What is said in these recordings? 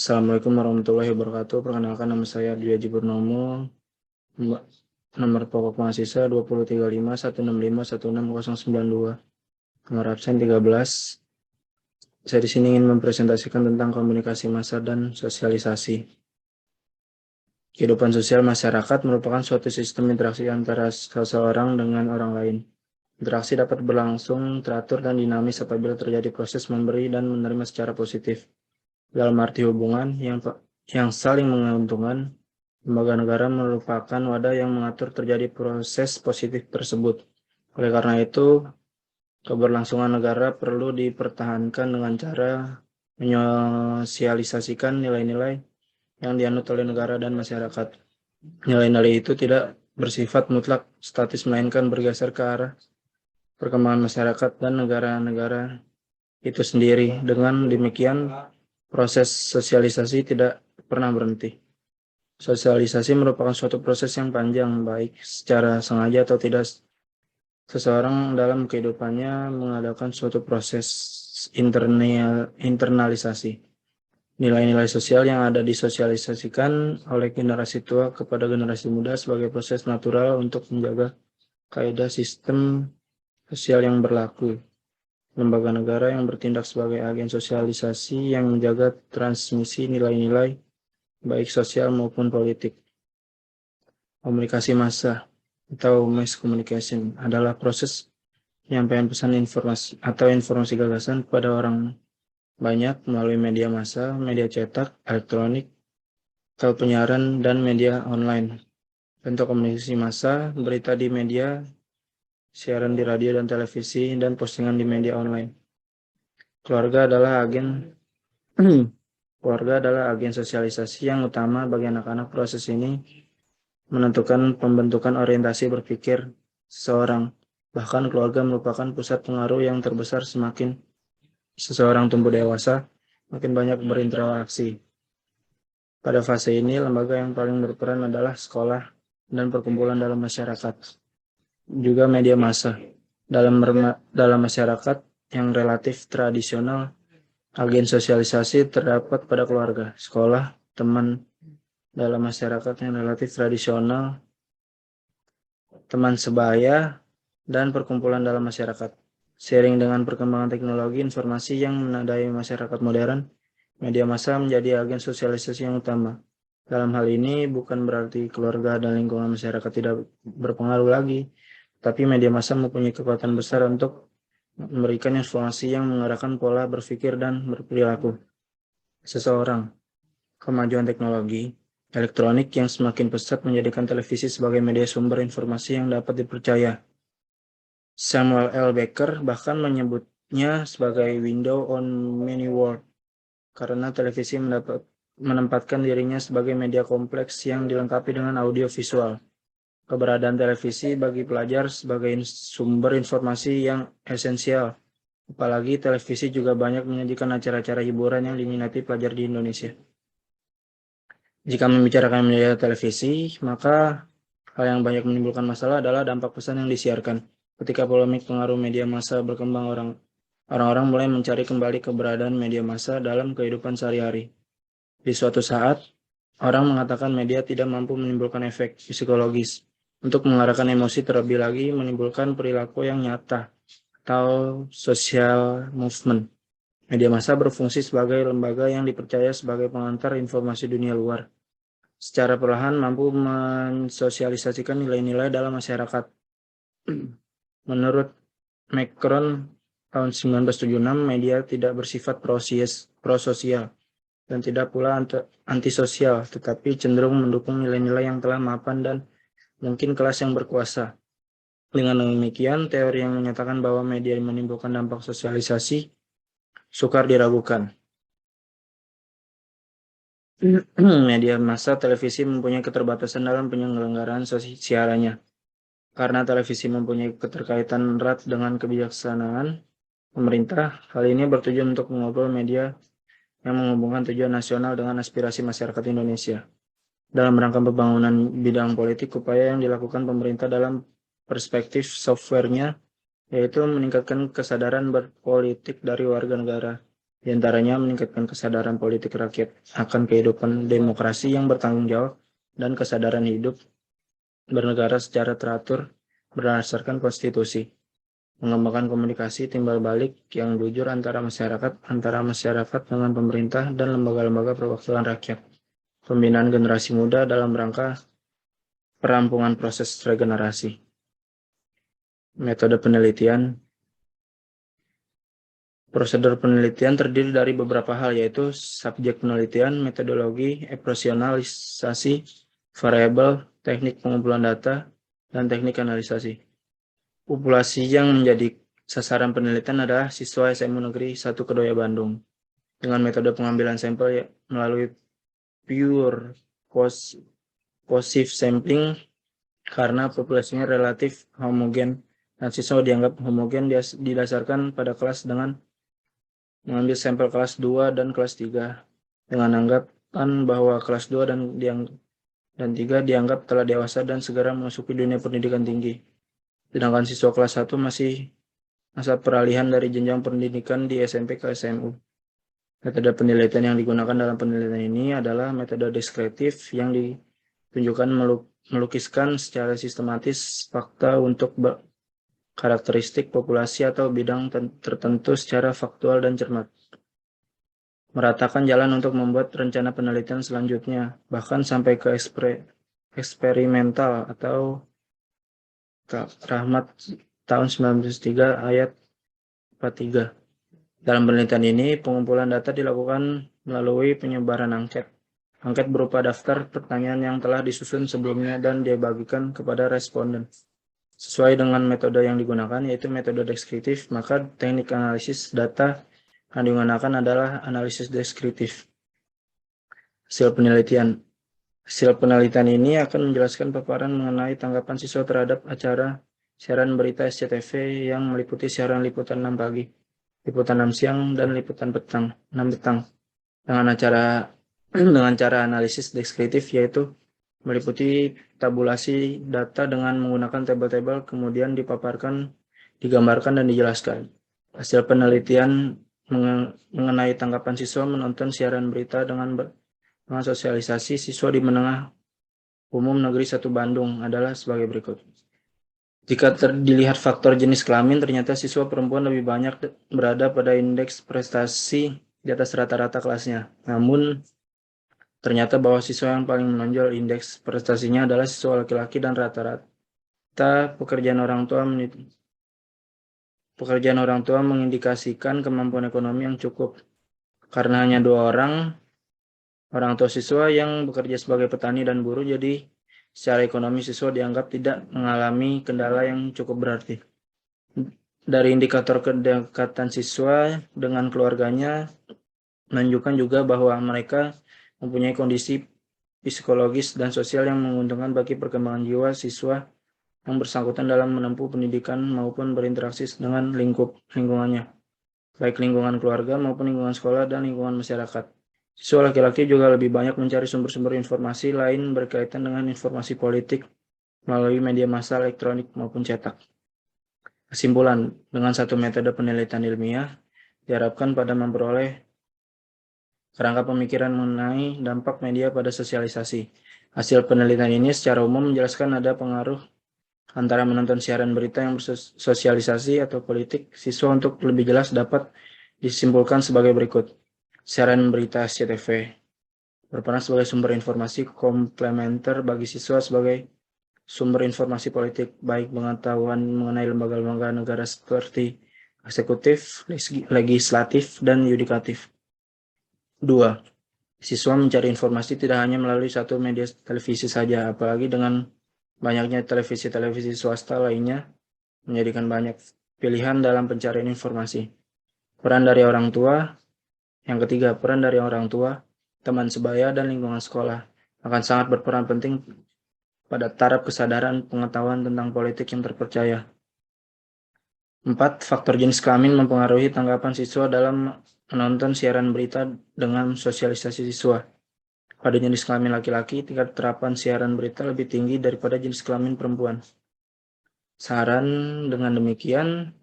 Assalamualaikum warahmatullahi wabarakatuh. Perkenalkan, nama saya Dwi Haji Purnomo. Nomor pokok mahasiswa 20351651692. Nomor absen 13. Saya di sini ingin mempresentasikan tentang komunikasi massa dan sosialisasi. Kehidupan sosial masyarakat merupakan suatu sistem interaksi antara seseorang dengan orang lain. Interaksi dapat berlangsung teratur dan dinamis apabila terjadi proses memberi dan menerima secara positif. Dalam arti hubungan yang saling menguntungkan, lembaga negara merupakan wadah yang mengatur terjadi proses positif tersebut. Oleh karena itu, keberlangsungan negara perlu dipertahankan dengan cara menyosialisasikan nilai-nilai yang dianut oleh negara dan masyarakat. Nilai-nilai itu tidak bersifat mutlak statis, melainkan bergeser ke arah perkembangan masyarakat dan negara-negara itu sendiri. Dengan demikian, proses sosialisasi tidak pernah berhenti. Sosialisasi merupakan suatu proses yang panjang, baik secara sengaja atau tidak. Seseorang dalam kehidupannya mengadakan suatu proses internalisasi. Nilai-nilai sosial yang ada disosialisasikan oleh generasi tua kepada generasi muda sebagai proses natural untuk menjaga kaidah sistem sosial yang berlaku. Lembaga negara yang bertindak sebagai agen sosialisasi yang menjaga transmisi nilai-nilai baik sosial maupun politik. Komunikasi massa atau mass communication adalah proses penyampaian pesan informasi gagasan kepada orang banyak melalui media massa, media cetak, elektronik, atau penyiaran, dan media online. Bentuk komunikasi massa, berita di media, siaran di radio dan televisi, dan postingan di media online. Keluarga adalah agen sosialisasi yang utama bagi anak-anak. Proses ini menentukan pembentukan orientasi berpikir seseorang. Bahkan keluarga merupakan pusat pengaruh yang terbesar. Semakin seseorang tumbuh dewasa, makin banyak berinteraksi. Pada fase ini, lembaga yang paling berperan adalah sekolah dan perkumpulan dalam masyarakat. Juga media massa. Dalam masyarakat yang relatif tradisional, agen sosialisasi terdapat pada keluarga, sekolah, teman. Dalam masyarakat yang relatif tradisional, teman sebaya, dan perkumpulan dalam masyarakat. Seiring dengan perkembangan teknologi informasi yang menandai masyarakat modern, media massa menjadi agen sosialisasi yang utama. Dalam hal ini bukan berarti keluarga dan lingkungan masyarakat tidak berpengaruh lagi, tapi media massa mempunyai kekuatan besar untuk memberikan informasi yang mengarahkan pola berpikir dan berperilaku seseorang. Kemajuan teknologi elektronik yang semakin pesat menjadikan televisi sebagai media sumber informasi yang dapat dipercaya. Samuel L. Becker bahkan menyebutnya sebagai window on many worlds, karena televisi menempatkan dirinya sebagai media kompleks yang dilengkapi dengan audio visual. Keberadaan televisi bagi pelajar sebagai sumber informasi yang esensial. Apalagi televisi juga banyak menyajikan acara-acara hiburan yang diminati pelajar di Indonesia. Jika membicarakan media televisi, maka hal yang banyak menimbulkan masalah adalah dampak pesan yang disiarkan. Ketika polemik pengaruh media massa berkembang, orang-orang mulai mencari kembali keberadaan media massa dalam kehidupan sehari-hari. Di suatu saat, orang mengatakan media tidak mampu menimbulkan efek psikologis untuk mengarahkan emosi, terlebih lagi menimbulkan perilaku yang nyata atau social movement. Media massa berfungsi sebagai lembaga yang dipercaya sebagai pengantar informasi dunia luar. Secara perlahan mampu mensosialisasikan nilai-nilai dalam masyarakat. Menurut Macron tahun 1976, media tidak bersifat prososial dan tidak pula antisosial, tetapi cenderung mendukung nilai-nilai yang telah mapan dan mungkin kelas yang berkuasa. Dengan demikian, teori yang menyatakan bahwa media menimbulkan dampak sosialisasi sukar diragukan. Media massa televisi mempunyai keterbatasan dalam penyelenggaraan siarannya. Karena televisi mempunyai keterkaitan erat dengan kebijaksanaan pemerintah, hal ini bertujuan untuk mengobrol media yang menghubungkan tujuan nasional dengan aspirasi masyarakat Indonesia. Dalam rangka pembangunan bidang politik, upaya yang dilakukan pemerintah dalam perspektif softwarenya yaitu meningkatkan kesadaran berpolitik dari warga negara. Di antaranya meningkatkan kesadaran politik rakyat akan kehidupan demokrasi yang bertanggung jawab dan kesadaran hidup bernegara secara teratur berdasarkan konstitusi. Mengembangkan komunikasi timbal balik yang jujur antara masyarakat dengan pemerintah dan lembaga-lembaga perwakilan rakyat. Pembinaan generasi muda dalam rangka perampungan proses regenerasi. Metode penelitian. Prosedur penelitian terdiri dari beberapa hal, yaitu subjek penelitian, metodologi, operasionalisasi, variabel, teknik pengumpulan data, dan teknik analisasi. Populasi yang menjadi sasaran penelitian adalah siswa SMU Negeri 1 Kedoya Bandung. Dengan metode pengambilan sampel melalui pure positive sampling karena populasinya relatif homogen dan siswa dianggap homogen didasarkan pada kelas dengan mengambil sampel kelas 2 dan kelas 3 dengan anggapan bahwa kelas 2 dan 3 dianggap telah dewasa dan segera memasuki dunia pendidikan tinggi. Sedangkan siswa kelas 1 masih masa peralihan dari jenjang pendidikan di SMP ke SMU. Metode penelitian yang digunakan dalam penelitian ini adalah metode deskriptif yang ditunjukkan melukiskan secara sistematis fakta untuk karakteristik populasi atau bidang tertentu secara faktual dan cermat. Meratakan jalan untuk membuat rencana penelitian selanjutnya, bahkan sampai ke eksperimental atau Rahmat tahun 1993 ayat 43. Dalam penelitian ini, pengumpulan data dilakukan melalui penyebaran angket. Angket berupa daftar pertanyaan yang telah disusun sebelumnya dan dibagikan kepada responden. Sesuai dengan metode yang digunakan, yaitu metode deskriptif, maka teknik analisis data yang digunakan adalah analisis deskriptif. Hasil penelitian. Hasil penelitian ini akan menjelaskan paparan mengenai tanggapan siswa terhadap acara siaran berita SCTV yang meliputi siaran liputan 6 pagi, liputan 6 siang, dan liputan 6 petang. Dengan cara analisis deskriptif, yaitu meliputi tabulasi data dengan menggunakan tabel-tabel, kemudian digambarkan dan dijelaskan. Hasil penelitian mengenai tanggapan siswa menonton siaran berita dengan sosialisasi siswa di Menengah Umum Negeri 1 Bandung adalah sebagai berikut. Jika dilihat faktor jenis kelamin, ternyata siswa perempuan lebih banyak berada pada indeks prestasi di atas rata-rata kelasnya. Namun, ternyata bahwa siswa yang paling menonjol indeks prestasinya adalah siswa laki-laki dan rata-rata pekerjaan orang tua mengindikasikan kemampuan ekonomi yang cukup. Karena hanya 2 orang tua siswa yang bekerja sebagai petani dan buruh, jadi secara ekonomi siswa dianggap tidak mengalami kendala yang cukup berarti. Dari indikator kedekatan siswa dengan keluarganya menunjukkan juga bahwa mereka mempunyai kondisi psikologis dan sosial yang menguntungkan bagi perkembangan jiwa siswa yang bersangkutan dalam menempuh pendidikan maupun berinteraksi dengan lingkungannya, baik lingkungan keluarga maupun lingkungan sekolah dan lingkungan masyarakat. Siswa laki-laki juga lebih banyak mencari sumber-sumber informasi lain berkaitan dengan informasi politik melalui media massa elektronik maupun cetak. Kesimpulan, dengan satu metode penelitian ilmiah, diharapkan pada memperoleh kerangka pemikiran mengenai dampak media pada sosialisasi. Hasil penelitian ini secara umum menjelaskan ada pengaruh antara menonton siaran berita yang bersosialisasi atau politik. Siswa untuk lebih jelas dapat disimpulkan sebagai berikut. Siaran berita SCTV berperan sebagai sumber informasi komplementer bagi siswa sebagai sumber informasi politik, baik pengetahuan mengenai lembaga-lembaga negara seperti eksekutif, legislatif, dan yudikatif. 2. Siswa mencari informasi tidak hanya melalui satu media televisi saja, apalagi dengan banyaknya televisi swasta lainnya menjadikan banyak pilihan dalam pencarian informasi. Peran dari orang tua. Yang ketiga, peran dari orang tua, teman sebaya, dan lingkungan sekolah akan sangat berperan penting pada taraf kesadaran pengetahuan tentang politik yang terpercaya. 4. Faktor jenis kelamin mempengaruhi tanggapan siswa dalam menonton siaran berita dengan sosialisasi siswa. Pada jenis kelamin laki-laki, tingkat terapan siaran berita lebih tinggi daripada jenis kelamin perempuan. Saran dengan demikian,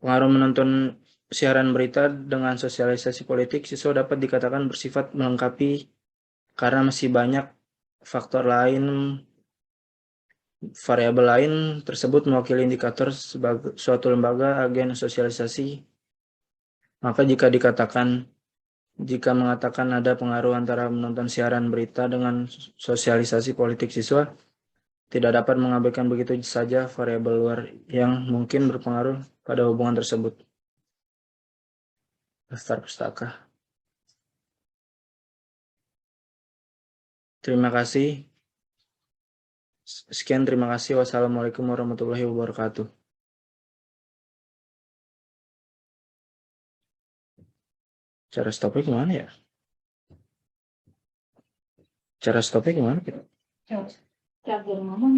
pengaruh menonton siaran berita dengan sosialisasi politik, siswa dapat dikatakan bersifat melengkapi karena masih banyak faktor lain, variabel lain tersebut mewakili indikator sebagai suatu lembaga agen sosialisasi. Maka jika mengatakan ada pengaruh antara menonton siaran berita dengan sosialisasi politik siswa, tidak dapat mengabaikan begitu saja variabel luar yang mungkin berpengaruh pada hubungan tersebut. Daftar pustaka. Terima kasih. Sekian, terima kasih. Wassalamualaikum warahmatullahi wabarakatuh. Cara stopnya gimana ya? Cara stopnya gimana? Coba ngomong.